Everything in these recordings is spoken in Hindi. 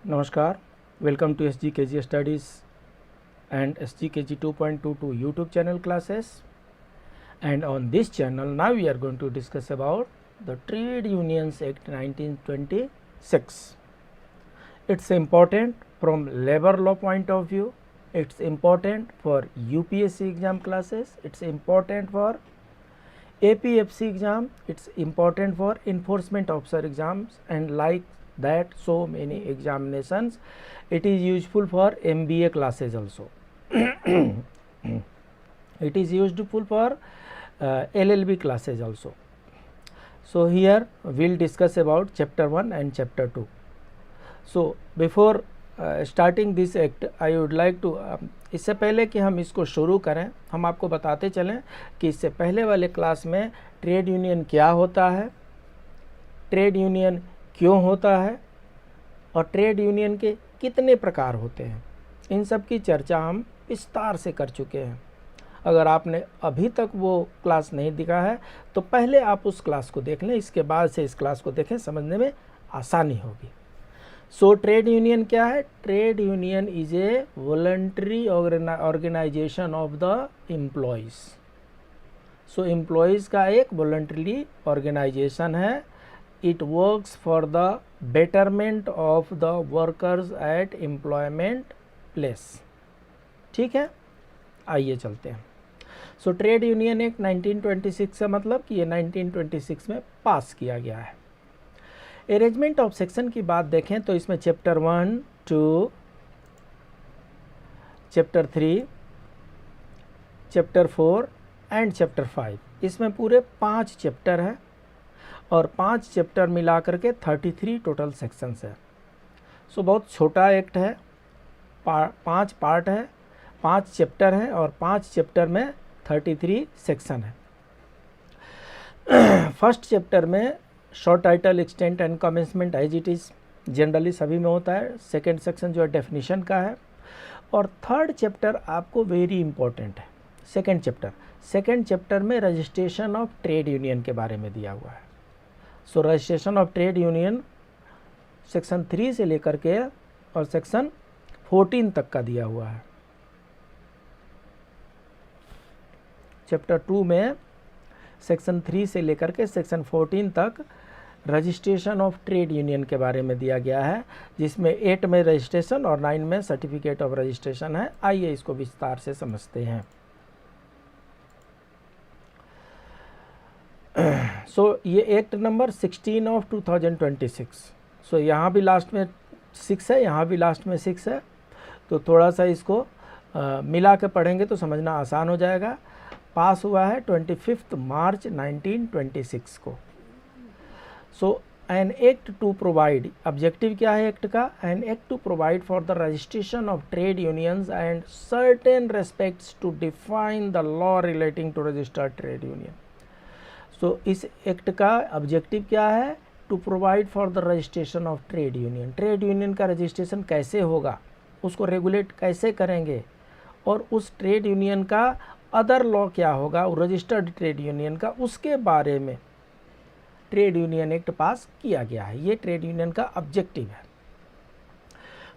Namaskar, welcome to SGKG Studies and SGKG 2.22 YouTube channel classes. And on this channel now we are going to discuss about the Trade Unions Act 1926. It's important from labor law point of view, it's important for UPSC exam classes, it's important for APFC exam, it's important for enforcement officer exams, and like that so many examinations. It is useful for MBA classes also. It is useful for LLB classes also. So here we'll discuss about chapter 1 and chapter 2. So before starting this act I would like to इससे पहले कि हम इसको शुरू करें हम आपको बताते चलें कि इससे पहले वाले क्लास में ट्रेड यूनियन क्या होता है, ट्रेड यूनियन क्यों होता है और ट्रेड यूनियन के कितने प्रकार होते हैं, इन सब की चर्चा हम विस्तार से कर चुके हैं। अगर आपने अभी तक वो क्लास नहीं देखा है तो पहले आप उस क्लास को देख लें, इसके बाद से इस क्लास को देखें, समझने में आसानी होगी। सो ट्रेड यूनियन क्या है? Trade union is a voluntary organisation of the employees. So employees का एक वॉलंटरी ऑर्गेनाइजेशन है। It works for the betterment of the workers at employment place. ठीक है, आइए चलते हैं। सो ट्रेड यूनियन एक्ट 1926 का मतलब कि ये 1926 में पास किया गया है। अरेंजमेंट ऑफ सेक्शन की बात देखें तो इसमें chapter 1, 2, chapter 3, chapter 4 and chapter 5, इसमें पूरे 5 चैप्टर हैं और 5 चैप्टर मिला करके 33 टोटल सेक्शंस है। सो बहुत छोटा एक्ट है, 5 पार्ट है, 5 चैप्टर हैं और 5 चैप्टर में 33 सेक्शन है। फर्स्ट चैप्टर में short title, extent and commencement as it is, generally सभी में होता है। सेकेंड सेक्शन जो है डेफिनेशन का है और थर्ड चैप्टर आपको वेरी इंपॉर्टेंट है। सेकेंड चैप्टर में रजिस्ट्रेशन ऑफ ट्रेड यूनियन के बारे में दिया हुआ है। सो registration of trade union section 3 से लेकर के और सेक्शन 14 तक का दिया हुआ है। चैप्टर 2 में सेक्शन 3 से लेकर के सेक्शन 14 तक रजिस्ट्रेशन ऑफ ट्रेड यूनियन के बारे में दिया गया है, जिसमें 8 में रजिस्ट्रेशन और 9 में सर्टिफिकेट ऑफ रजिस्ट्रेशन है। आइए इसको विस्तार से समझते हैं। सो ये एक्ट नंबर 16 ऑफ 2026। सो यहाँ भी लास्ट में 6 है, यहाँ भी लास्ट में 6 है, तो थोड़ा सा इसको मिला के पढ़ेंगे तो समझना आसान हो जाएगा। पास हुआ है 25 मार्च 1926 को। So an act to provide, objective क्या है एक्ट का? An act to provide for the registration of trade unions and certain respects to define the law relating to registered trade union. So इस एक्ट का ऑब्जेक्टिव क्या है? To provide for the registration of trade union. Trade union का रजिस्ट्रेशन कैसे होगा, उसको रेगुलेट कैसे करेंगे और उस ट्रेड यूनियन का अदर लॉ क्या होगा रजिस्टर्ड ट्रेड यूनियन का, उसके बारे में ट्रेड यूनियन एक्ट पास किया गया है। ये ट्रेड यूनियन का ऑब्जेक्टिव है।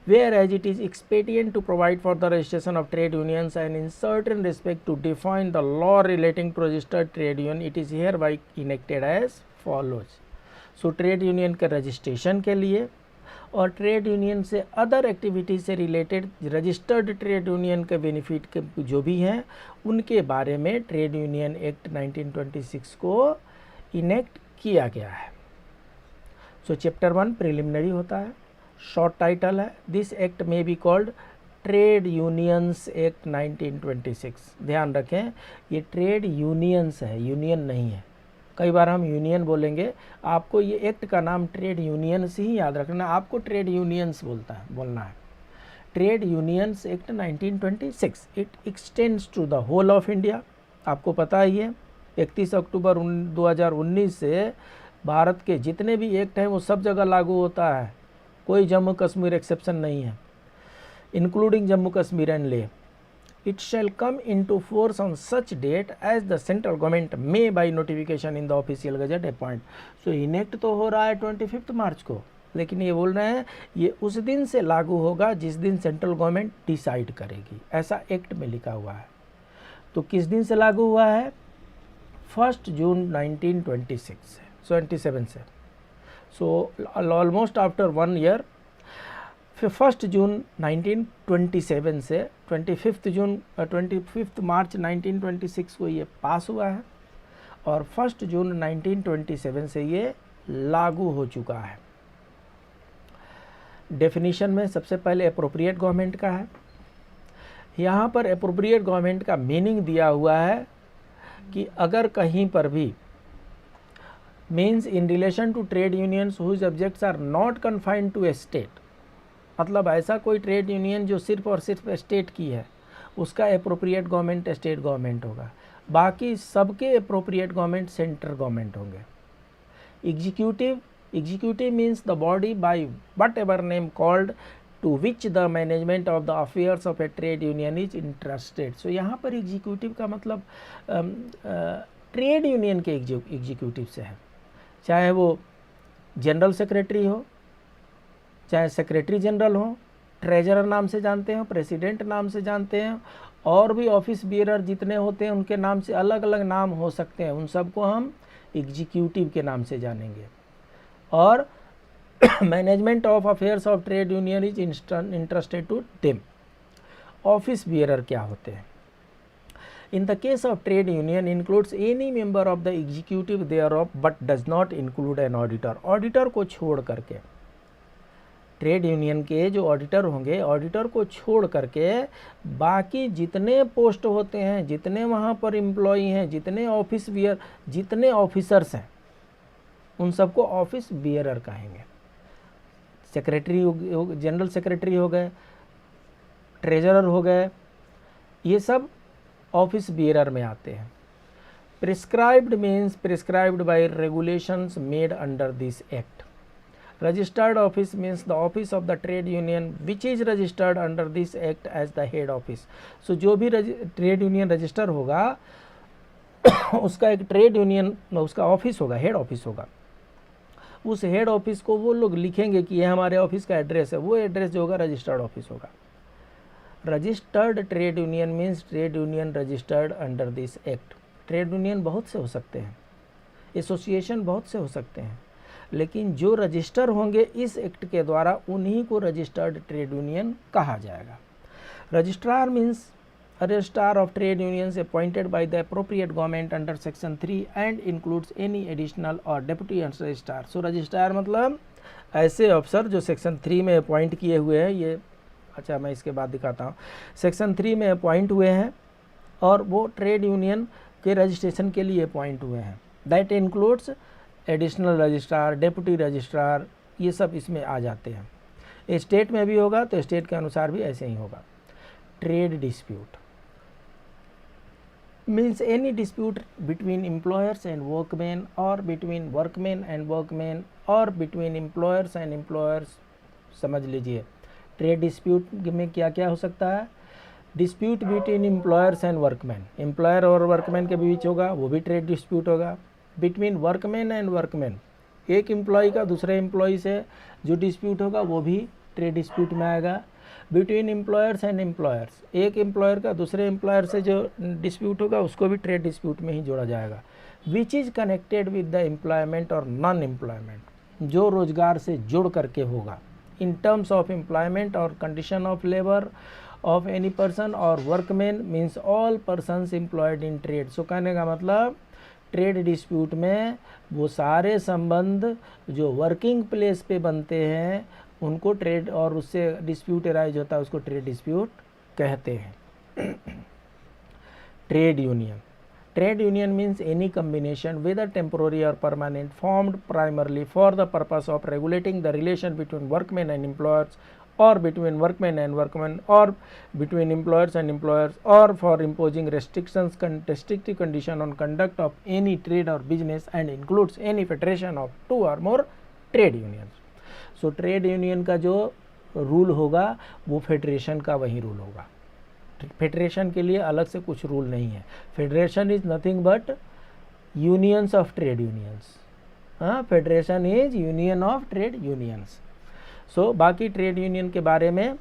Whereas it is expedient to provide for the registration of trade unions and in certain respect to define the law relating to registered trade union, it is hereby enacted as follows. So trade union के रजिस्ट्रेशन के लिए और ट्रेड यूनियन से अदर एक्टिविटीज से रिलेटेड रजिस्टर्ड ट्रेड यूनियन के बेनिफिट के जो भी हैं उनके बारे में ट्रेड यूनियन एक्ट 1926 को इनेक्ट किया गया है। सो चैप्टर 1 प्रिलिमिनरी होता है, शॉर्ट टाइटल है दिस एक्ट में be called trade unions act 1926। ध्यान रखें ये ट्रेड यूनियंस है, यूनियन नहीं है। कई बार हम यूनियन बोलेंगे, आपको ये एक्ट का नाम ट्रेड यूनियंस ही याद रखना, आपको ट्रेड यूनियंस बोलना है। Trade unions act 1926 it extends to the whole of India. आपको पता ही है 31 अक्टूबर 2019 से भारत के जितने भी एक्ट हैं वो सब जगह लागू होता है, कोई जम्मू कश्मीर एक्सेप्शन नहीं है, including Jammu Kashmir and Leh. It shall come into force on such date as the central government may by notification in the official gazette appoint। So enact तो हो रहा है 25 मार्च को, लेकिन ये बोल रहे हैं ये उस दिन से लागू होगा जिस दिन सेंट्रल गवर्नमेंट डिसाइड करेगी, ऐसा एक्ट में लिखा हुआ है। तो किस दिन से लागू हुआ है? 1 जून 1927 से। सो ऑलमोस्ट आफ्टर 1 ईयर, फिर 1 जून 1927 से 25 मार्च 1926 को ये पास हुआ है और 1 जून 1927 से ये लागू हो चुका है। डेफिनेशन में सबसे पहले एप्रोप्रिएट गवर्नमेंट का है। यहाँ पर एप्रोप्रिएट गवर्नमेंट का मीनिंग दिया हुआ है कि अगर कहीं पर भी means in relation to trade unions whose objects are not confined to a state, मतलब ऐसा कोई ट्रेड यूनियन जो सिर्फ और सिर्फ स्टेट की है उसका एप्रोप्रिएट गवर्नमेंट स्टेट गवर्नमेंट होगा, बाकी सबके एप्रोप्रिएट गवर्नमेंट सेंट्रल गवर्नमेंट होंगे। Executive means the body by whatever name called to which the management of the affairs of a trade union is interested. So यहाँ पर एग्जीक्यूटिव का मतलब ट्रेड यूनियन के एग्जीक्यूटिव से है, चाहे वो जनरल सेक्रेटरी हो, चाहे सेक्रेटरी जनरल हो, ट्रेजरर नाम से जानते हो, प्रेसिडेंट नाम से जानते हैं, और भी ऑफिस बियरर जितने होते हैं उनके नाम से अलग अलग नाम हो सकते हैं, उन सबको हम एग्जीक्यूटिव के नाम से जानेंगे। और management of affairs of trade union is interested to them. Office bearer क्या होते हैं? In the case of trade union includes any member of the executive thereof but does not include an auditor. Auditor को छोड़ करके, ट्रेड यूनियन के जो ऑडिटर होंगे, ऑडिटर को छोड़ करके बाकी जितने पोस्ट होते हैं, जितने वहाँ पर एम्प्लॉई हैं, जितने ऑफिस बियर, जितने ऑफिसर्स हैं, उन सबको ऑफिस बियरर कहेंगे। सेक्रेटरी हो, जनरल सेक्रेटरी हो गए, ट्रेजरर हो गए, ये सब ऑफिस बियरर में आते हैं। Prescribed means prescribed by regulations made under this act. Registered office means the office of the trade union which is registered under this act as the head office. So जो भी ट्रेड यूनियन रजिस्टर होगा उसका एक ट्रेड यूनियन उसका ऑफिस होगा, हेड ऑफिस होगा। उस हेड ऑफिस को वो लोग लिखेंगे कि ये हमारे ऑफिस का एड्रेस है, वो एड्रेस जो होगा रजिस्टर्ड ऑफिस होगा। Registered trade union means trade union registered under this act. Trade union बहुत से हो सकते हैं, एसोसिएशन बहुत से हो सकते हैं, लेकिन जो रजिस्टर होंगे इस एक्ट के द्वारा उन्हीं को रजिस्टर्ड ट्रेड यूनियन कहा जाएगा। Registrar means registrar of trade unions appointed by the appropriate government under section 3 and includes any additional और डेप्यूटी रजिस्ट्रार। सो रजिस्ट्रार मतलब ऐसे अफसर जो सेक्शन 3 में अपॉइंट किए हुए हैं। ये अच्छा, मैं इसके बाद दिखाता हूँ। सेक्शन 3 में अपॉइंट हुए हैं और वो ट्रेड यूनियन के रजिस्ट्रेशन के लिए अपॉइंट हुए हैं। That includes additional registrar, deputy registrar, ये सब इसमें आ जाते हैं। स्टेट में भी होगा तो स्टेट के अनुसार भी ऐसे ही होगा। Trade dispute means any dispute between employers and workmen or between workmen and workmen or between employers and employers। समझ लीजिए ट्रेड डिस्प्यूट में क्या क्या हो सकता है। Dispute between employers and workman, employer और वर्कमैन के बीच होगा, वो भी ट्रेड डिस्प्यूट होगा। बिटवीन वर्कमैन एंड वर्कमैन, एक एम्प्लॉय का दूसरे एम्प्लॉय से जो डिस्प्यूट होगा वो भी ट्रेड डिस्प्यूट में आएगा। बिटवीन एम्प्लॉयर्स एंड एम्प्लॉयर्स, एक एम्प्लॉयर का दूसरे एम्प्लॉयर से जो डिस्प्यूट होगा उसको भी ट्रेड डिस्प्यूट में ही जोड़ा जाएगा। Which is connected with the employment और नॉन एम्प्लॉयमेंट, जो रोजगार से जुड़ करके होगा। इन टर्म्स ऑफ एम्प्लॉयमेंट और condition of labour of any person और workman means all persons employed in trade. So कहने का मतलब ट्रेड डिस्प्यूट में वो सारे संबंध जो वर्किंग प्लेस पे बनते हैं उनको ट्रेड, और उससे डिस्प्यूट अराइज होता है उसको ट्रेड डिस्प्यूट कहते हैं। Trade union, trade union means any combination whether temporary or permanent formed primarily for the purpose of regulating the relation between workmen and employers or between workmen and workmen or between employers and employers or for imposing restrictions restrictive condition on conduct of any trade or business and includes any federation of 2 or more trade unions। So trade union का जो रूल होगा वो फेडरेशन का वही रूल होगा। फेडरेशन के लिए अलग से कुछ रूल नहीं है। Federation is nothing but unions of trade unions. Federation is union of trade unions. So बाकी ट्रेड यूनियन के बारे में,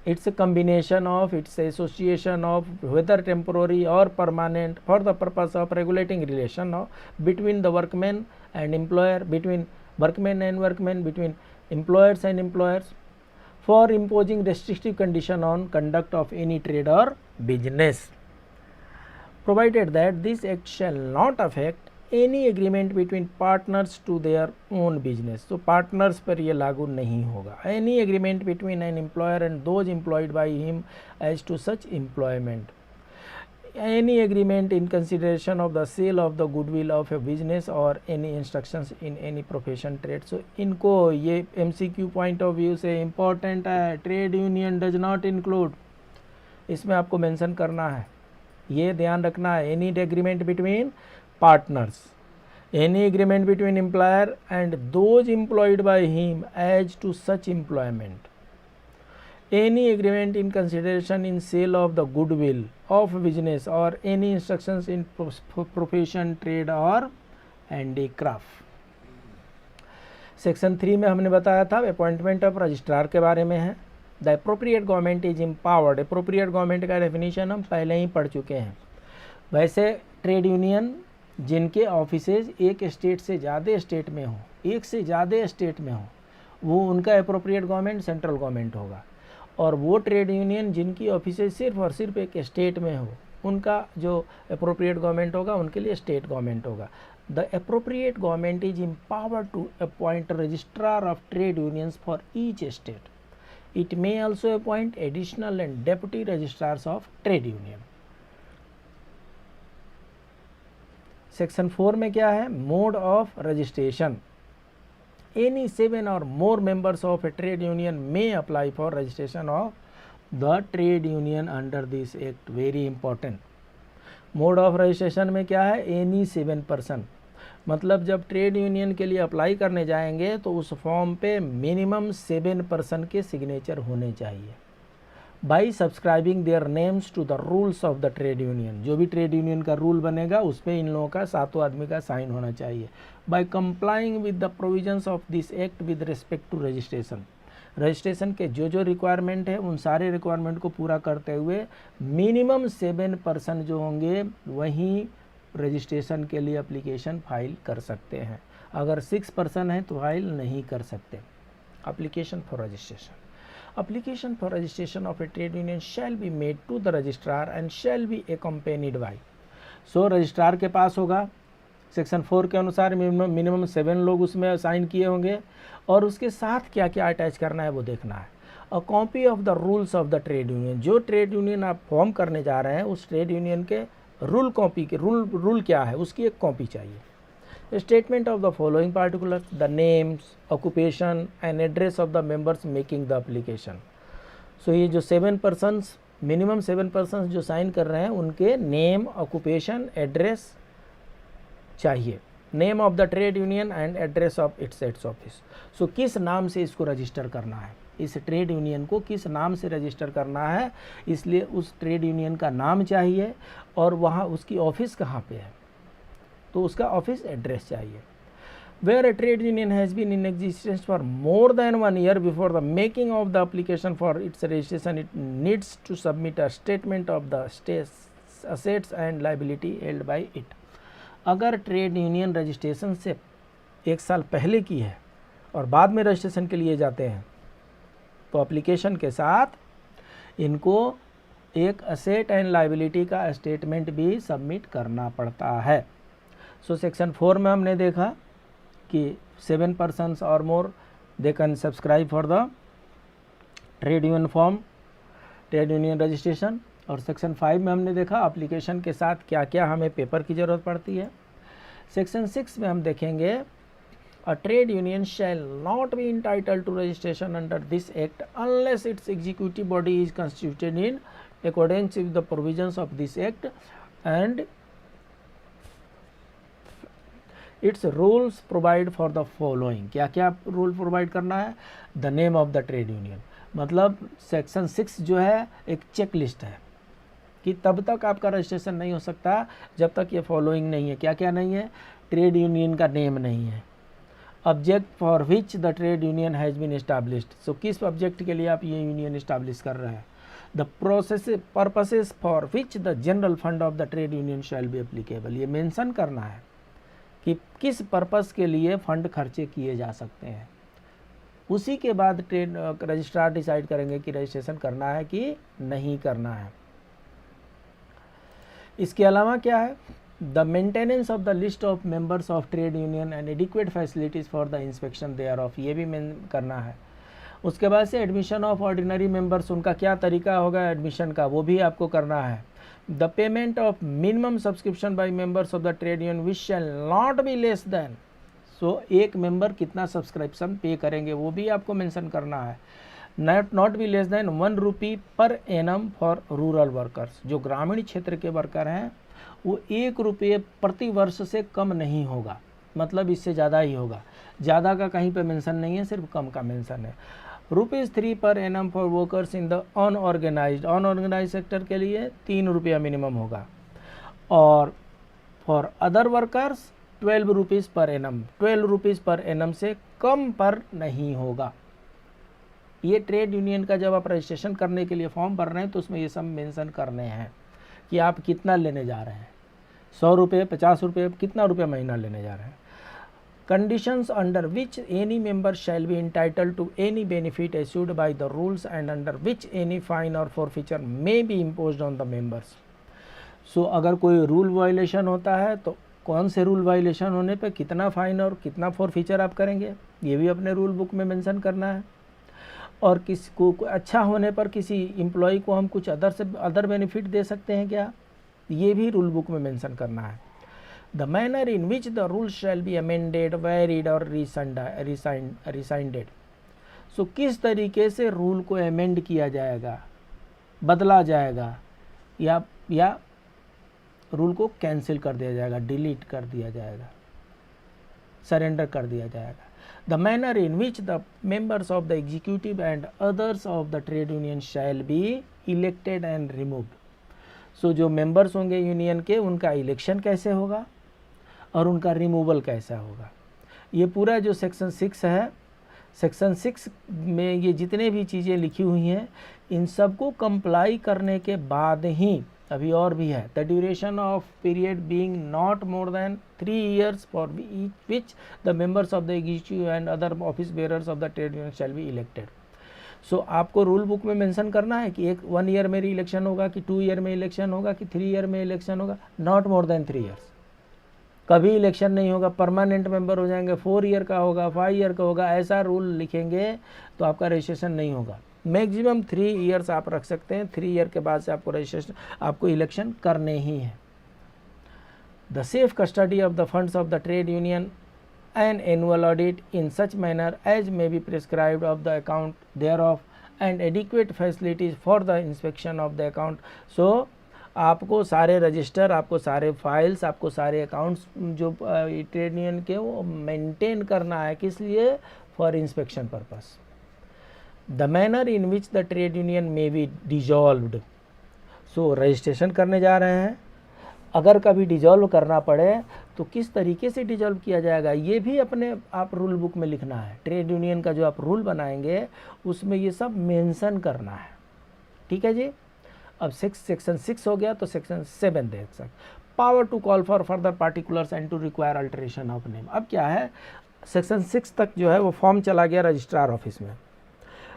it's a combination of, it's association of, whether temporary or permanent, for the purpose of regulating relation between the workmen and employer, between workmen and workmen, between employers and employers, for imposing restrictive condition on conduct of any trade or business, provided that this act shall not affect any agreement between partners to their own business। तो पार्टनर्स पर ये लागू नहीं होगा। any agreement between an employer and those employed by him as to such employment, any agreement in consideration of the sale of the goodwill of a business or any instructions in any profession trade। so इनको ये MCQ पॉइंट ऑफ व्यू से इम्पोर्टेंट है। Trade union does not include, इसमें आपको मेंशन करना है, ये ध्यान रखना है। Any agreement between partners, any agreement between employer and those employed by him as to such employment, any agreement in consideration in sale of the goodwill of business or any instructions in profession trade or handicraft। Section 3 में हमने बताया था अपॉइंटमेंट ऑफ रजिस्ट्रार के बारे में है। The appropriate government is empowered, appropriate government का डेफिनेशन हम पहले ही पढ़ चुके हैं। वैसे ट्रेड यूनियन जिनके ऑफिसेज एक स्टेट से ज़्यादा स्टेट में हो, एक से ज़्यादा स्टेट में हो, वो उनका एप्रोप्रिएट गवर्नमेंट सेंट्रल गवर्नमेंट होगा। और वो ट्रेड यूनियन जिनकी ऑफिसेज सिर्फ और सिर्फ एक स्टेट में हो, उनका जो एप्रोप्रिएट गवर्नमेंट होगा उनके लिए स्टेट गवर्नमेंट होगा। The appropriate government is empowered to appoint registrar of trade unions for each state. It may also appoint additional and deputy registrars of trade union. Section 4 में क्या है? Mode of registration. एनी 7 और मोर members of a trade union may apply for registration of the trade union under this act. Very important. Mode of registration में क्या है? एनी 7 पर्सन, मतलब जब ट्रेड यूनियन के लिए अप्लाई करने जाएंगे तो उस फॉर्म पे मिनिमम 7 पर्सन के सिग्नेचर होने चाहिए। By subscribing their names to the rules of the trade union, जो भी ट्रेड यूनियन का रूल बनेगा उस पर इन लोगों का 7 आदमी का साइन होना चाहिए। By complying with the provisions of this act with respect to registration, registration के जो रिक्वायरमेंट है उन सारे रिक्वायरमेंट को पूरा करते हुए मिनिमम 7 पर्सन जो होंगे वहीं रजिस्ट्रेशन के लिए एप्लीकेशन फाइल कर सकते हैं। अगर 6 पर्सन है तो फाइल नहीं कर सकते। Application for registration, application for registration of a trade union shall be made to the registrar and shall be accompanied by, so registrar के पास होगा सेक्शन 4 के अनुसार मिनिमम 7 लोग उसमें साइन किए होंगे और उसके साथ क्या क्या अटैच करना है वो देखना है। A copy of the rules of the trade union, जो ट्रेड यूनियन आप फॉर्म करने जा रहे हैं उस ट्रेड यूनियन के रूल कॉपी के रूल क्या है उसकी एक कॉपी चाहिए। Statement of the following particulars: the names, occupation and address of the members making the application। so ये जो 7 persons, मिनिमम 7 persons जो साइन कर रहे हैं उनके नेम, ऑक्यूपेशन, एड्रेस चाहिए। Name of the trade union and address of its head office. So किस नाम से इसको रजिस्टर करना है, इस ट्रेड यूनियन को किस नाम से रजिस्टर करना है, इसलिए उस ट्रेड यूनियन का नाम चाहिए और वहाँ उसकी ऑफिस कहाँ पे है तो उसका ऑफिस एड्रेस चाहिए। Where a trade union has been in existence for more than 1 year before the making of the application for its registration, it needs to submit a statement of the assets and liability held by it. अगर ट्रेड यूनियन रजिस्ट्रेशन से 1 साल पहले की है और बाद में रजिस्ट्रेशन के लिए जाते हैं तो एप्लीकेशन के साथ इनको एक असेट एंड लायबिलिटी का स्टेटमेंट भी सबमिट करना पड़ता है। सो सेक्शन 4 में हमने देखा कि 7 persons और more they can subscribe for the trade union form, trade union registration. और सेक्शन 5 में हमने देखा एप्लीकेशन के साथ क्या क्या हमें पेपर की ज़रूरत पड़ती है। सेक्शन 6 में हम देखेंगे a trade union shall not be entitled to registration under this act unless its executive body is constituted in accordance with the provisions of this act and its rules provide for the following. क्या क्या रूल प्रोवाइड करना है? The name of the trade union, मतलब सेक्शन 6 जो है एक चेक लिस्ट है कि तब तक आपका रजिस्ट्रेशन नहीं हो सकता जब तक ये फॉलोइंग नहीं है। क्या क्या नहीं है? ट्रेड यूनियन का नेम नहीं है। Object for which the trade union has been established, so किस ऑब्जेक्ट के लिए आप ये यूनियन इस्टेब्लिश कर रहे हैं। The process purposes for which the general fund of the trade union shall be applicable, ये मेंशन करना है कि किस पर्पस के लिए फंड खर्चे किए जा सकते हैं। उसी के बाद ट्रेड रजिस्ट्रार डिसाइड करेंगे कि रजिस्ट्रेशन करना है कि नहीं करना है। इसके अलावा क्या है, the maintenance of the list of members of trade union and adequate facilities for the inspection thereof, ये भी करना है। उसके बाद से एडमिशन ऑफ ऑर्डिनरी मेंबर्स, उनका क्या तरीका होगा एडमिशन का, वो भी आपको करना है। The payment of minimum subscription by members of the trade union which shall not be less than, so एक मेंबर कितना सब्सक्रिप्शन पे करेंगे वो भी आपको मेंशन करना है। नॉट बी लेस देन 1 रुपी पर एनम फॉर रूरल वर्कर्स, जो ग्रामीण क्षेत्र के वर्कर हैं वो 1 रुपये प्रति वर्ष से कम नहीं होगा, मतलब इससे ज़्यादा ही होगा। ज़्यादा का कहीं पे मेंशन नहीं है, सिर्फ कम का मेंशन है। ₹3 per annum for workers in the unorganise sector के लिए 3 रुपया मिनिमम होगा, और for other workers 12 rupees per annum, 12 rupees per annum से कम पर नहीं होगा। ये ट्रेड यूनियन का जब आप रजिस्ट्रेशन करने के लिए फॉर्म भर रहे हैं तो उसमें ये सब मेंशन करने हैं कि आप कितना लेने जा रहे हैं, 100 रुपये, 50 रुपये, कितना रुपये महीना लेने जा रहे हैं। Conditions under which any member shall be entitled to any benefit issued by the rules and under which any fine or forfeiture may be imposed on the members. So अगर कोई रूल वायलेशन होता है तो कौन से रूल वायलेशन होने पे कितना फाइन और कितना फॉरफीचर आप करेंगे, ये भी अपने रूल बुक में मेंशन करना है। और किसी को अच्छा होने पर किसी एम्प्लॉय को हम कुछ अदर बेनिफिट दे सकते हैं क्या, ये भी रूल बुक में मेंशन करना है। The manner in which the rules shall be amended, varied or rescinded. So किस तरीके से रूल को अमेंड किया जाएगा, बदला जाएगा, या रूल को कैंसिल कर दिया जाएगा, डिलीट कर दिया जाएगा, सरेंडर कर दिया जाएगा। The manner in which the members of the executive and others of the trade union shall be elected and removed. So जो मेंबर्स होंगे यूनियन के उनका इलेक्शन कैसे होगा और उनका रिमूवल कैसा होगा, ये पूरा जो सेक्शन 6 है, सेक्शन 6 में ये जितने भी चीज़ें लिखी हुई हैं इन सब को कंप्लाई करने के बाद ही, अभी और भी है, the duration of period being not more than 3 years for which the members of the executive and other office bearers of the trade union shall be elected. So आपको रूल बुक में मेंशन करना है कि 1 year में इलेक्शन होगा कि 2 year में इलेक्शन होगा कि 3 year में इलेक्शन होगा, नॉट मोर देन 3 years। कभी इलेक्शन नहीं होगा, परमानेंट मेंबर हो जाएंगे, 4 year का होगा, 5 year का होगा, ऐसा रूल लिखेंगे तो आपका रजिस्ट्रेशन नहीं होगा। मैक्सिमम 3 years आप रख सकते हैं, 3 year के बाद से आपको रजिस्ट्रेशन, आपको इलेक्शन करने ही है। The safe custody of the funds of the trade union and annual audit in such manner as may be prescribed of the account there of and adequate facilities for the inspection of the account. So आपको सारे रजिस्टर, आपको सारे फाइल्स, आपको सारे अकाउंट्स जो ट्रेड यूनियन के वो मेंटेन करना है, किस लिए, for inspection purpose. The manner in which the trade union may B dissolved, so registration करने जा रहे हैं, अगर कभी डिजॉल्व करना पड़े तो किस तरीके से डिजॉल्व किया जाएगा, ये भी अपने आप रूल बुक में लिखना है। ट्रेड यूनियन का जो आप रूल बनाएंगे उसमें ये सब मेंशन करना है, ठीक है जी। अब सेक्शन 6 हो गया तो सेक्शन 7 देख सकते, power to call for further particulars and to require alteration of name. अब क्या है, सेक्शन 6 तक जो है वो फॉर्म चला गया रजिस्ट्रार ऑफिस में।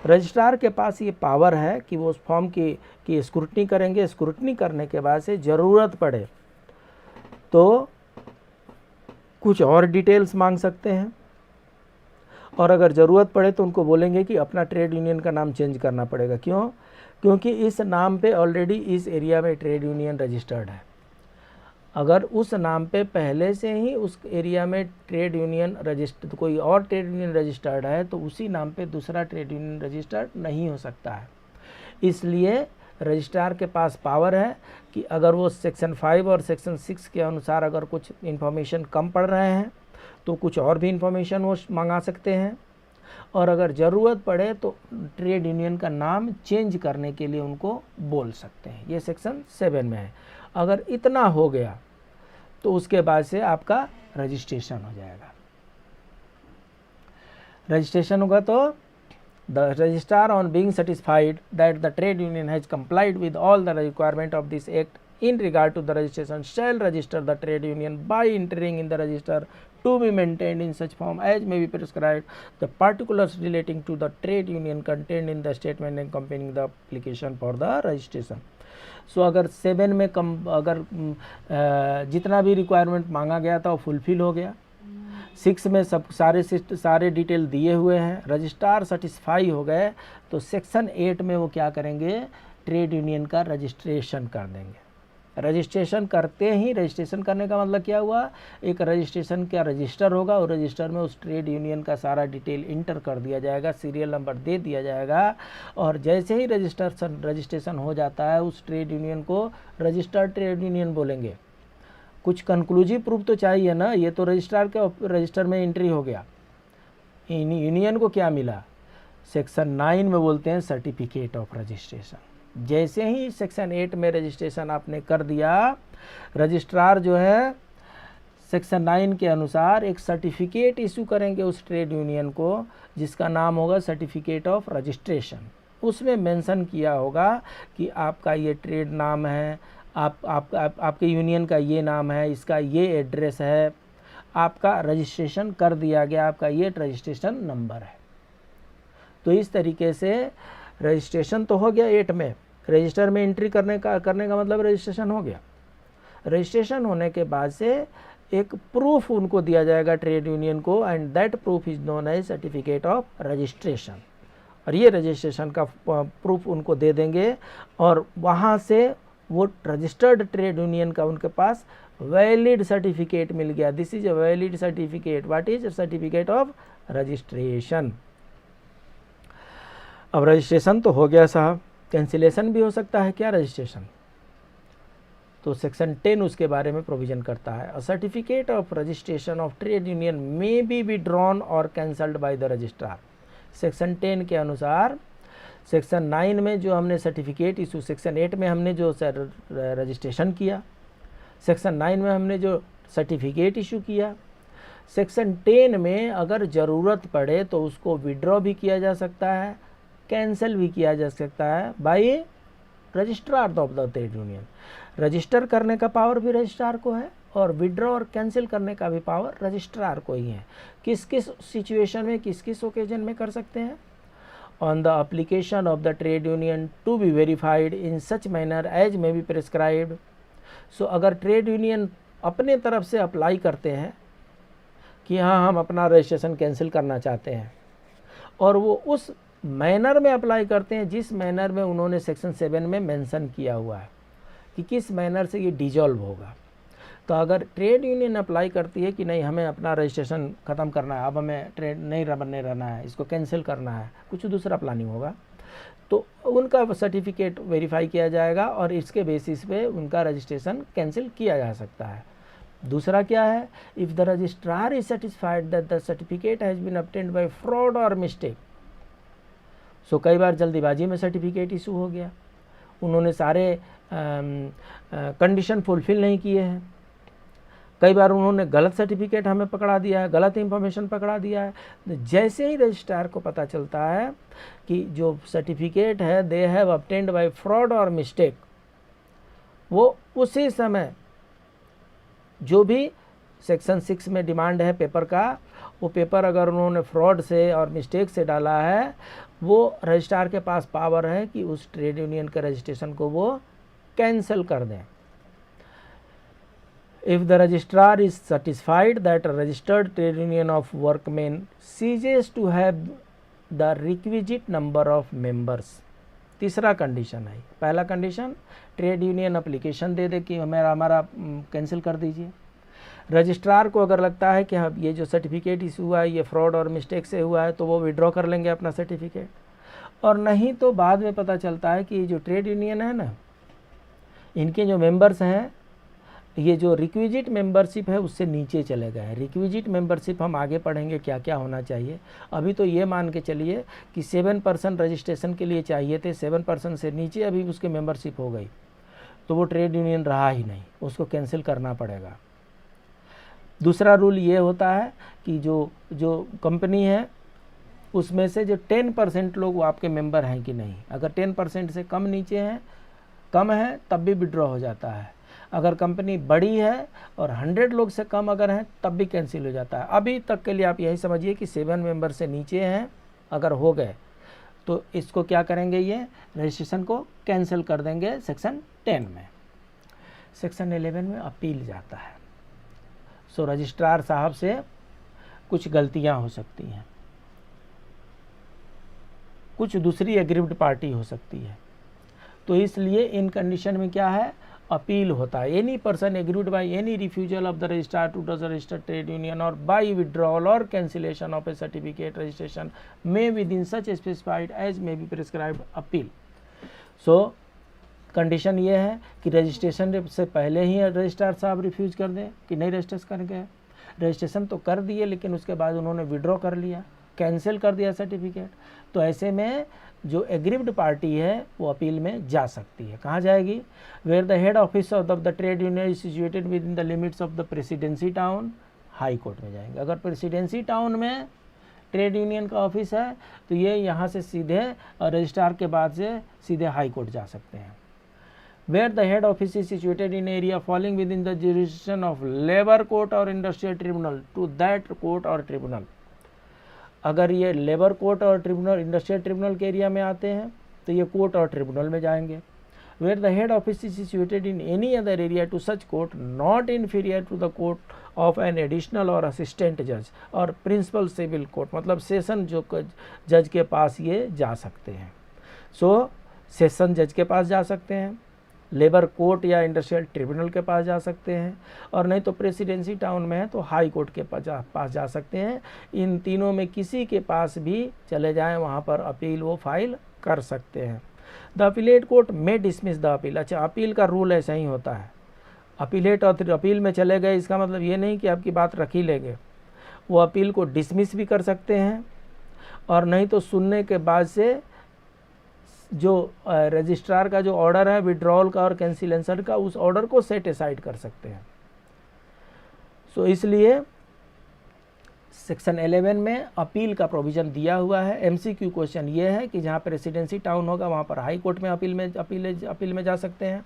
रजिस्ट्रार के पास ये पावर है कि वो उस फॉर्म की स्क्रूटनी करेंगे, स्क्रूटनी करने के बाद से ज़रूरत पड़े तो कुछ और डिटेल्स मांग सकते हैं, और अगर ज़रूरत पड़े तो उनको बोलेंगे कि अपना ट्रेड यूनियन का नाम चेंज करना पड़ेगा। क्यों? क्योंकि इस नाम पे ऑलरेडी इस एरिया में ट्रेड यूनियन रजिस्टर्ड है। अगर उस नाम पे पहले से ही उस एरिया में ट्रेड यूनियन रजिस्टर्ड, कोई और ट्रेड यूनियन रजिस्टर्ड है तो उसी नाम पे दूसरा ट्रेड यूनियन रजिस्टर्ड नहीं हो सकता है। इसलिए रजिस्ट्रार के पास पावर है कि अगर वो सेक्शन 5 और सेक्शन 6 के अनुसार अगर कुछ इन्फॉर्मेशन कम पड़ रहे हैं तो कुछ और भी इन्फॉर्मेशन वो मंगा सकते हैं, और अगर ज़रूरत पड़े तो ट्रेड यूनियन का नाम चेंज करने के लिए उनको बोल सकते हैं। ये सेक्शन 7 में है। अगर इतना हो गया तो उसके बाद से आपका रजिस्ट्रेशन हो जाएगा। रजिस्ट्रेशन होगा तो the registrar on being satisfied that the trade union has complied with all the requirement of this act in regard to the registration shall register the trade union by entering in the register to be maintained in such form as may be prescribed the particulars relating to the trade union contained in the statement accompanying the application for the registration। सो अगर 7 में अगर जितना भी रिक्वायरमेंट मांगा गया था वो फुलफिल हो गया, 6 में सब सारे डिटेल दिए हुए हैं, रजिस्ट्रार सेटिस्फाई हो गए, तो सेक्शन 8 में वो क्या करेंगे, ट्रेड यूनियन का रजिस्ट्रेशन कर देंगे। रजिस्ट्रेशन करते ही, रजिस्ट्रेशन करने का मतलब क्या हुआ, एक रजिस्ट्रेशन का रजिस्टर होगा और रजिस्टर में उस ट्रेड यूनियन का सारा डिटेल इंटर कर दिया जाएगा, सीरियल नंबर दे दिया जाएगा, और जैसे ही रजिस्ट्रेशन हो जाता है उस ट्रेड यूनियन को रजिस्टर्ड ट्रेड यूनियन बोलेंगे। कुछ कंक्लूसिव प्रूफ तो चाहिए ना, ये तो रजिस्ट्रार के रजिस्टर में एंट्री हो गया, यूनियन को क्या मिला, सेक्शन 9 में बोलते हैं सर्टिफिकेट ऑफ रजिस्ट्रेशन। जैसे ही सेक्शन 8 में रजिस्ट्रेशन आपने कर दिया, रजिस्ट्रार जो है सेक्शन 9 के अनुसार एक सर्टिफिकेट इशू करेंगे उस ट्रेड यूनियन को, जिसका नाम होगा सर्टिफिकेट ऑफ रजिस्ट्रेशन। उसमें मेंशन किया होगा कि आपका ये ट्रेड नाम है, आपके यूनियन का ये नाम है, इसका ये एड्रेस है, आपका रजिस्ट्रेशन कर दिया गया, आपका ये रजिस्ट्रेशन नंबर है। तो इस तरीके से रजिस्ट्रेशन तो हो गया 8 में, रजिस्टर में एंट्री करने का मतलब रजिस्ट्रेशन हो गया। रजिस्ट्रेशन होने के बाद से एक प्रूफ उनको दिया जाएगा ट्रेड यूनियन को, and that proof is known as certificate of registration. और ये रजिस्ट्रेशन का प्रूफ उनको दे देंगे, और वहाँ से वो रजिस्टर्ड ट्रेड यूनियन का उनके पास वैलिड सर्टिफिकेट मिल गया। This is a valid certificate. What is certificate of registration. अब रजिस्ट्रेशन तो हो गया साहब, कैंसिलेशन भी हो सकता है क्या रजिस्ट्रेशन, तो सेक्शन 10 उसके बारे में प्रोविजन करता है। A certificate of registration of trade union may be withdrawn और cancelled by the registrar. Section 10 के अनुसार सेक्शन 9 में जो हमने सर्टिफिकेट इशू, सेक्शन 8 में हमने जो रजिस्ट्रेशन किया, सेक्शन 9 में हमने जो सर्टिफिकेट इशू किया, सेक्शन 10 में अगर ज़रूरत पड़े तो उसको विड्रॉ भी किया जा सकता है, कैंसिल भी किया जा सकता है by registrar of the trade union. Register करने का पावर भी रजिस्ट्रार को है और विड्रॉ और कैंसिल करने का भी पावर रजिस्ट्रार को ही है। किस किस सिचुएशन में, किस किस ओकेजन में कर सकते हैं, on the application of the trade union to be verified in such manner as may be prescribed. So अगर ट्रेड यूनियन अपने तरफ से अप्लाई करते हैं कि हाँ हम अपना रजिस्ट्रेशन कैंसिल करना चाहते हैं, और वो उस मैनर में अप्लाई करते हैं जिस मैनर में उन्होंने सेक्शन 7 में मेंशन किया हुआ है कि किस मैनर से ये डिजॉल्व होगा, तो अगर ट्रेड यूनियन अप्लाई करती है कि नहीं हमें अपना रजिस्ट्रेशन ख़त्म करना है, अब हमें ट्रेड नहीं रहना है, इसको कैंसिल करना है, कुछ दूसरा प्लानिंग होगा, तो उनका सर्टिफिकेट वेरीफाई किया जाएगा और इसके बेसिस पे उनका रजिस्ट्रेशन कैंसिल किया जा सकता है। दूसरा क्या है, if the registrar is satisfied that the certificate has been obtained by fraud or mistake. So कई बार जल्दीबाजी में सर्टिफिकेट इशू हो गया, उन्होंने सारे कंडीशन फुलफिल नहीं किए हैं, कई बार उन्होंने गलत सर्टिफिकेट हमें पकड़ा दिया है, गलत इंफॉर्मेशन पकड़ा दिया है। जैसे ही रजिस्ट्रार को पता चलता है कि जो सर्टिफिकेट है they have obtained by fraud or mistake, वो उसी समय जो भी सेक्शन 6 में डिमांड है पेपर का, वो पेपर अगर उन्होंने फ्रॉड से और मिस्टेक से डाला है, वो रजिस्ट्रार के पास पावर है कि उस ट्रेड यूनियन के रजिस्ट्रेशन को वो कैंसिल कर दें। If the registrar is satisfied that registered trade union of workman ceases to have the requisite number of members. तीसरा कंडीशन है, पहला कंडीशन ट्रेड यूनियन एप्लीकेशन दे दे कि हमारा कैंसिल कर दीजिए। रजिस्ट्रार को अगर लगता है कि हाँ ये जो सर्टिफिकेट इशू हुआ है ये फ्रॉड और मिस्टेक से हुआ है, तो वो विड्रॉ कर लेंगे अपना सर्टिफिकेट, और नहीं तो बाद में पता चलता है कि जो ट्रेड यूनियन है ना, इनके जो मेंबर्स हैं, ये जो रिक्विजिट मेंबरशिप है उससे नीचे चले गए हैं। रिक्विजिट मेंबरशिप हम आगे पढ़ेंगे क्या क्या होना चाहिए। अभी तो ये मान के चलिए कि 7% रजिस्ट्रेशन के लिए चाहिए थे, 7% से नीचे अभी उसके मेंबरशिप हो गई, तो वो ट्रेड यूनियन रहा ही नहीं, उसको कैंसिल करना पड़ेगा। दूसरा रूल ये होता है कि जो कंपनी है उसमें से जो 10% लोग वो आपके मेंबर हैं कि नहीं, अगर 10% से कम है तब भी विड्रॉ हो जाता है। अगर कंपनी बड़ी है और 100 लोग से कम अगर हैं तब भी कैंसिल हो जाता है। अभी तक के लिए आप यही समझिए कि 7 मेंबर से नीचे हैं अगर हो गए तो इसको क्या करेंगे, ये रजिस्ट्रेशन को कैंसिल कर देंगे सेक्शन 10 में। सेक्शन 11 में अपील जाता है। सो रजिस्ट्रार साहब से कुछ गलतियां हो सकती हैं, कुछ दूसरी एग्रीव्ड पार्टी हो सकती है, तो इसलिए इन कंडीशन में क्या है, अपील होता है। Any person aggrieved by any refusal of the registrar to the registered trade union or by withdrawal or cancellation of a certificate registration may within such specified as may be prescribed appeal. So condition ये है कि रजिस्ट्रेशन से पहले ही रजिस्ट्रार साहब रिफ्यूज कर दें कि नहीं रजिस्ट्रेशन कर गए, रजिस्ट्रेशन तो कर दिए लेकिन उसके बाद उन्होंने विड्रॉ कर लिया, कैंसिल कर दिया सर्टिफिकेट, तो ऐसे में जो एग्रीव्ड पार्टी है वो अपील में जा सकती है। कहाँ जाएगी, where the head office of the trade union is situated within the limits of the presidency town, high court में जाएंगे। अगर प्रेसिडेंसी टाउन में ट्रेड यूनियन का ऑफिस है तो ये यहाँ से सीधे रजिस्ट्रार के बाद से सीधे हाई कोर्ट जा सकते हैं। Where the head office is situated in area falling within the jurisdiction of labour court और industrial tribunal to that court और ट्रिब्यूनल। अगर ये लेबर कोर्ट और ट्रिब्यूनल इंडस्ट्रियल ट्रिब्यूनल के एरिया में आते हैं तो ये कोर्ट और ट्रिब्यूनल में जाएंगे। Where the head office is situated in any other area to such court not inferior to the court of an additional or assistant जज और प्रिंसिपल सिविल कोर्ट, मतलब सेशन जो जज के पास ये जा सकते हैं। सो सेशन जज के पास जा सकते हैं, लेबर कोर्ट या इंडस्ट्रियल ट्रिब्यूनल के पास जा सकते हैं, और नहीं तो प्रेसिडेंसी टाउन में है तो हाई कोर्ट के पास जा सकते हैं। इन तीनों में किसी के पास भी चले जाएं, वहाँ पर अपील वो फाइल कर सकते हैं। द अपीलेट कोर्ट में डिसमिस द अपील। अच्छा, अपील का रूल ऐसा ही होता है, अपीलेट और अपील में चले गए इसका मतलब ये नहीं कि आपकी बात रख ही लेंगे, वो अपील को डिसमिस भी कर सकते हैं, और नहीं तो सुनने के बाद से जो रजिस्ट्रार का जो ऑर्डर है विड्रॉल का और कैंसिलेशन का, उस ऑर्डर को सेट असाइड कर सकते हैं। सो इसलिए सेक्शन 11 में अपील का प्रोविज़न दिया हुआ है। एमसीक्यू क्वेश्चन ये है कि जहाँ पर रेसिडेंसी टाउन होगा वहाँ पर हाई कोर्ट में अपील में जा सकते हैं।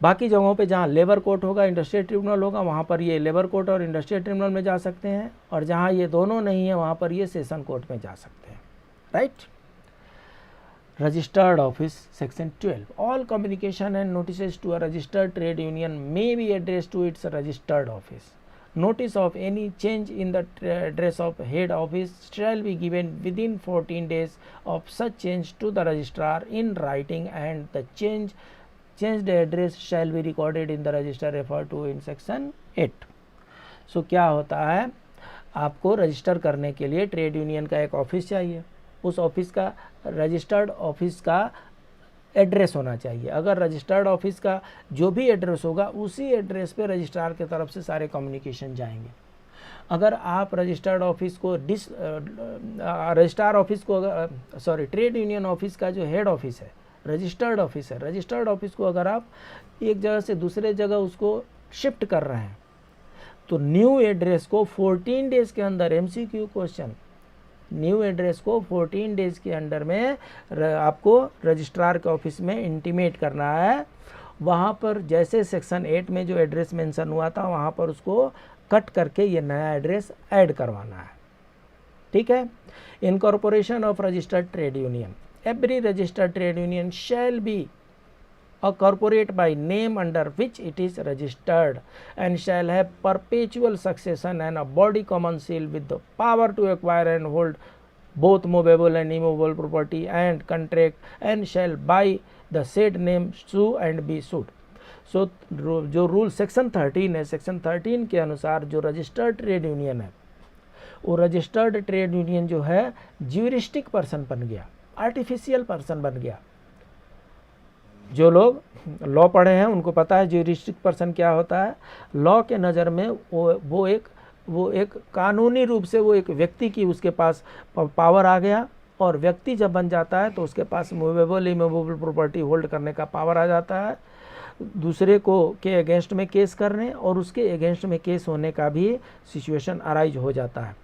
बाकी जगहों पे जहाँ लेबर कोर्ट होगा, इंडस्ट्रियल ट्रिब्यूनल होगा, वहाँ पर ये लेबर कोर्ट और इंडस्ट्रियल ट्रिब्यूनल में जा सकते हैं, और जहाँ ये दोनों नहीं है वहाँ पर ये सेशन कोर्ट में जा सकते हैं। Right. Registered office section 12 all communication and notices to a registered trade union may be addressed to its registered office. Notice of any change in the address of head office shall be given within 14 days of such change to the registrar in writing, and the changed address shall be recorded in the register referred to in section 8. So क्या होता है, आपको रजिस्टर करने के लिए ट्रेड यूनियन का एक ऑफिस चाहिए, उस ऑफिस का रजिस्टर्ड ऑफिस का एड्रेस होना चाहिए। अगर रजिस्टर्ड ऑफिस का जो भी एड्रेस होगा उसी एड्रेस पे रजिस्ट्रार की तरफ से सारे कम्युनिकेशन जाएंगे। अगर आप रजिस्टर्ड ऑफिस को ट्रेड यूनियन ऑफिस का जो हेड ऑफिस है, रजिस्टर्ड ऑफिस को अगर आप एक जगह से दूसरे जगह उसको शिफ्ट कर रहे हैं तो न्यू एड्रेस को 14 डेज़ के अंदर, एमसीक्यू क्वेश्चन, न्यू एड्रेस को 14 डेज़ के अंदर में आपको रजिस्ट्रार के ऑफिस में इंटीमेट करना है। वहाँ पर जैसे सेक्शन 8 में जो एड्रेस मेंशन हुआ था वहाँ पर उसको कट करके ये नया एड्रेस ऐड करवाना है। ठीक है। Incorporation of registered trade union, every registered trade union shall B a corporate by name under which it is registered and shall have perpetual succession and a body common seal with the power to acquire and hold both movable and immovable property and contract, and shall by the said name sue and be sued. So जो रूल सेक्शन 13 है, सेक्शन 13 के अनुसार जो रजिस्टर्ड ट्रेड यूनियन है वो रजिस्टर्ड ट्रेड यूनियन जो है ज्यूरिस्टिक पर्सन बन गया, आर्टिफिशियल पर्सन बन गया। जो लोग लॉ पढ़े हैं उनको पता है ज्यूरिस्टिक पर्सन क्या होता है। लॉ के नज़र में वो एक कानूनी रूप से वो एक व्यक्ति की उसके पास पावर आ गया, और व्यक्ति जब बन जाता है तो उसके पास मूवेबल इमूवेबल प्रॉपर्टी होल्ड करने का पावर आ जाता है। दूसरे को के अगेंस्ट में केस करने और उसके अगेंस्ट में केस होने का भी सिचुएशन अराइज हो जाता है।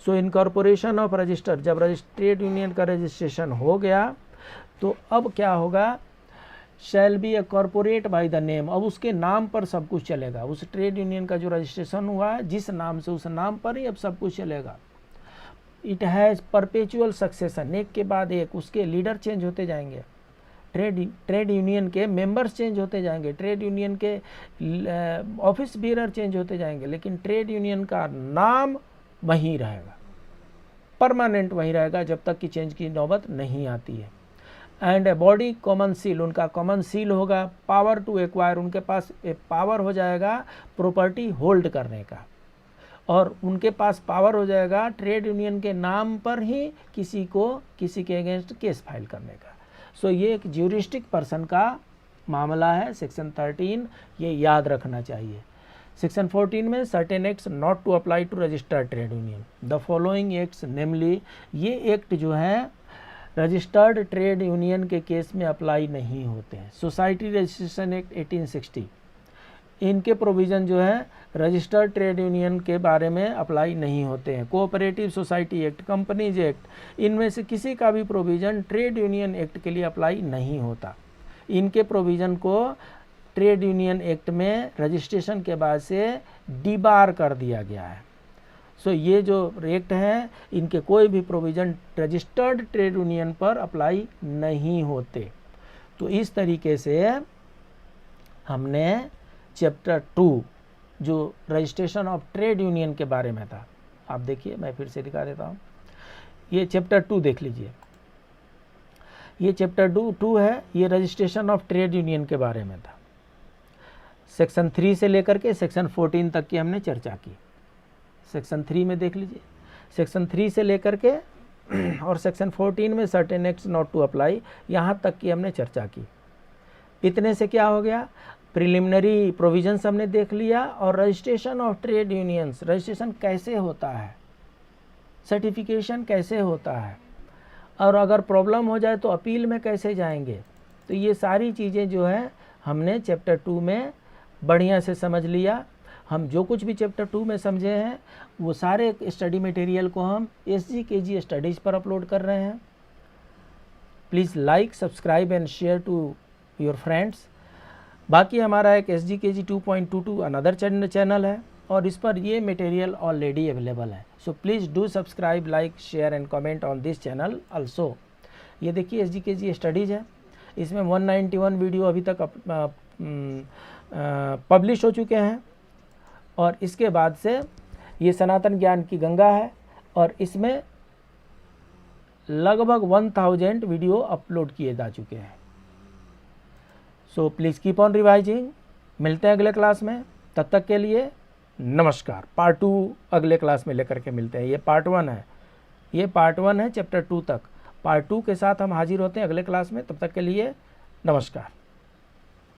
सो इनकॉर्पोरेशन ऑफ रजिस्टर, जब ट्रेड यूनियन का रजिस्ट्रेशन हो गया तो अब क्या होगा, shall be a corporate by the name, अब उसके नाम पर सब कुछ चलेगा। उस ट्रेड यूनियन का जो रजिस्ट्रेशन हुआ है जिस नाम से, उस नाम पर ही अब सब कुछ चलेगा। इट हैज़ परपेचुअल सक्सेशन, एक के बाद एक उसके लीडर चेंज होते जाएंगे, ट्रेड यूनियन के मेंबर्स चेंज होते जाएंगे, ट्रेड यूनियन के ऑफिस बीरर चेंज होते जाएंगे, लेकिन ट्रेड यूनियन का नाम वहीं रहेगा, परमानेंट वहीं रहेगा जब तक कि चेंज की नौबत नहीं आती है। And a body common seal, उनका कॉमन सील होगा। पावर टू एक्वायर, उनके पास पावर हो जाएगा प्रॉपर्टी होल्ड करने का, और उनके पास पावर हो जाएगा ट्रेड यूनियन के नाम पर ही किसी के अगेंस्ट केस फाइल करने का। सो ये एक ज्यूरिस्टिक पर्सन का मामला है, सेक्शन 13, ये याद रखना चाहिए। सेक्शन 14 में certain acts not to apply to registered trade union, the following acts namely, ये एक्ट जो है रजिस्टर्ड ट्रेड यूनियन के केस में अप्लाई नहीं होते हैं। सोसाइटी रजिस्ट्रेशन एक्ट 1860, इनके प्रोविज़न जो है रजिस्टर्ड ट्रेड यूनियन के बारे में अप्लाई नहीं होते हैं। Cooperative society act, companies act, इनमें से किसी का भी प्रोविज़न ट्रेड यूनियन एक्ट के लिए अप्लाई नहीं होता। इनके प्रोविज़न को ट्रेड यूनियन एक्ट में रजिस्ट्रेशन के बाद से डिबार कर दिया गया है। सो ये जो एक्ट हैं इनके कोई भी प्रोविज़न रजिस्टर्ड ट्रेड यूनियन पर अप्लाई नहीं होते। तो इस तरीके से हमने चैप्टर 2 जो रजिस्ट्रेशन ऑफ ट्रेड यूनियन के बारे में था, आप देखिए मैं फिर से दिखा देता हूँ, ये चैप्टर 2 देख लीजिए, ये चैप्टर 2 है, ये रजिस्ट्रेशन ऑफ ट्रेड यूनियन के बारे में था। सेक्शन 3 से लेकर के सेक्शन 14 तक की हमने चर्चा की। सेक्शन 3 में देख लीजिए, सेक्शन 3 से लेकर के और सेक्शन 14 में certain acts not to apply, यहाँ तक की हमने चर्चा की। इतने से क्या हो गया, प्रिलिमिनरी प्रोविजंस हमने देख लिया, और registration of trade unions, registration कैसे होता है, सर्टिफिकेशन कैसे होता है, और अगर प्रॉब्लम हो जाए तो अपील में कैसे जाएंगे। तो ये सारी चीज़ें जो है हमने चैप्टर 2 में बढ़िया से समझ लिया। हम जो कुछ भी चैप्टर 2 में समझे हैं वो सारे स्टडी मटेरियल को हम SGKG स्टडीज़ पर अपलोड कर रहे हैं। Please like, subscribe and share to your friends. बाकी हमारा एक SGKG 2.22 अनदर चैनल है, और इस पर ये मटेरियल ऑलरेडी अवेलेबल है। So please do subscribe, like, share and comment on this channel also. ये देखिए SGKG स्टडीज़ है, इसमें 191 वीडियो अभी तक पब्लिश हो चुके हैं, और इसके बाद से ये सनातन ज्ञान की गंगा है, और इसमें लगभग 1000 वीडियो अपलोड किए जा चुके हैं। So please keep on revising. मिलते हैं अगले क्लास में, तब तक के लिए नमस्कार। पार्ट 2 अगले क्लास में लेकर के मिलते हैं। ये पार्ट 1 है, ये पार्ट 1 है चैप्टर 2 तक। पार्ट 2 के साथ हम हाजिर होते हैं अगले क्लास में, तब तक के लिए नमस्कार।